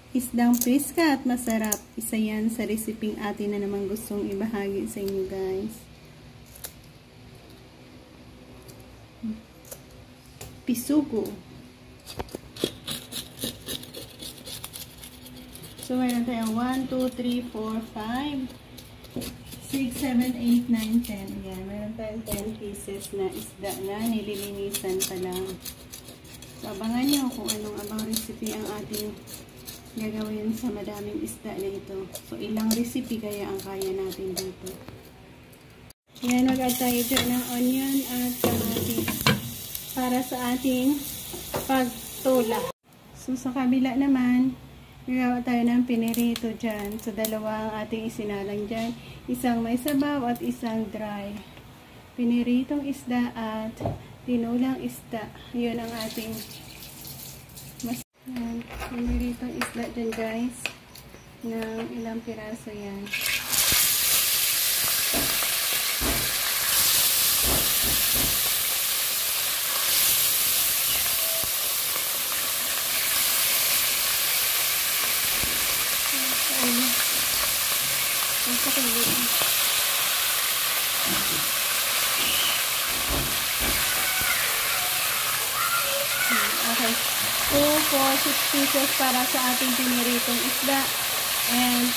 Isdang priska at masarap. Isa yan sa reseping atin na naman gustong ibahagi sa inyo guys. Pisugo. So, meron tayong 1, 2, 3, 4, 5, 6, 7, 8, 9, 10. Yan, meron tayong 10 pieces na isda na nililinisan pa lang. So, abangan nyo kung anong abang recipe ang ating gagawin sa madaming isda na ito. So, ilang recipe kaya ang kaya natin dito. Yan, mag-add tayo dyan ng onion at kamatis para sa ating pagtula. So, sa kabila naman, gagawa tayo ng pinirito dyan. So, dalawa ang ating isinalang dyan. Isang may sabaw at isang dry. Piniritong isda at tinulang isda. Yun ang ating yan. Piniritong isda dyan guys. Ng ilang piraso yan. Okay. 2, 4, 6 pieces para sa ating piniritong isda. And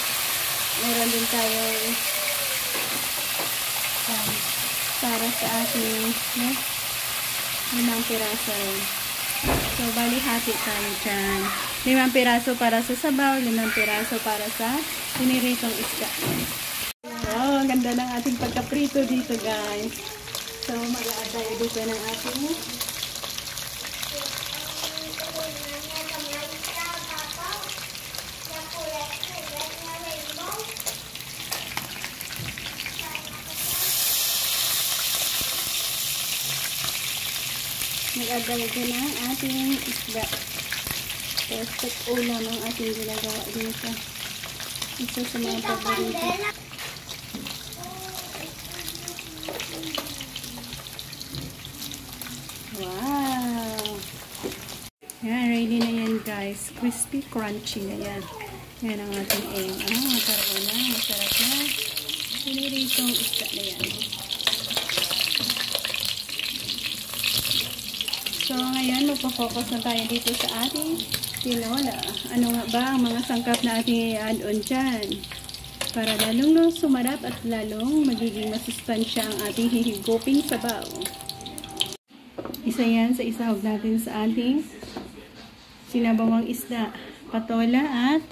meron din tayong para sa ating 5 piraso. So, bali hati tayo dyan. 5 piraso para sa sabaw, 5 piraso para sa piniritong isda. Oh, ganda ng ating pagkaprito dito guys. So, mag-add tayo dito ng ating mag-add tayo dyan ng ating isda. Perfect ulam ang ating ginagawa dito. Isa sa mga paborito. Wow! Yan, ready na yan guys. Crispy, crunchy na yan. Yan ang ating aim. Masarap na. Masarap na. Piniritong isda na yan. So, ngayon, magpo-focus na tayo dito sa ating tinola. Ano nga ba ang mga sangkap na ating i-add on dyan? Para lalong sumarap at lalong magiging masustansya ang ating hihiguping sabaw. Isa yan sa isahog natin sa ating sinabawang isda, patola at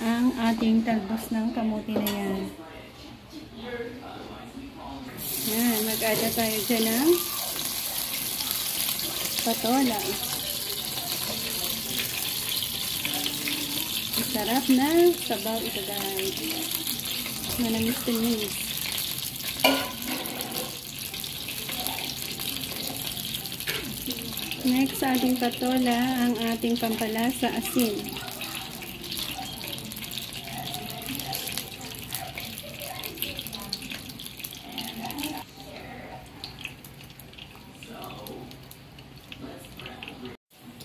ang ating talbos ng kamuti na yan. Yan, mag-add tayo dyan ng patola. Sarap na sabaw ito guys. Manamis-tamis. Next sa ating patola, ang ating pampalasa asin.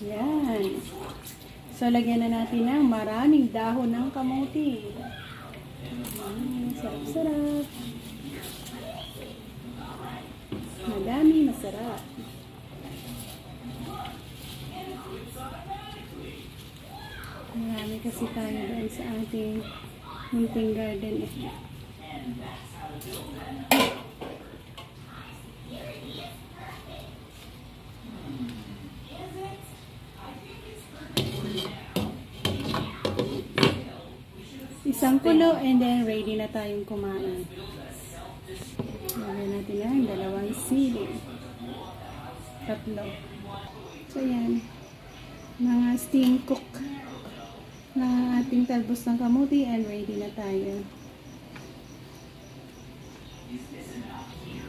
Yan. So, lagyan na natin ng maraming dahon ng kamuti. Sarap-sarap. Madami, masarap. Marami kasi tayo doon sa ating munting garden. Isang kulo and then ready na tayong kumain. Lagyan natin yan, 2 sili. 3. So yan, mga steam cook na ating talbos ng kamuti and ready na tayo.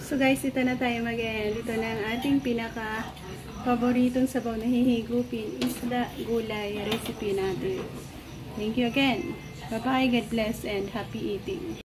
So guys, ito na tayo mag-end. Ito na ang ating pinaka paboritong sabaw na hihigupin, isda, gulay, recipe natin. Thank you again. Bye-bye, God bless, and happy eating.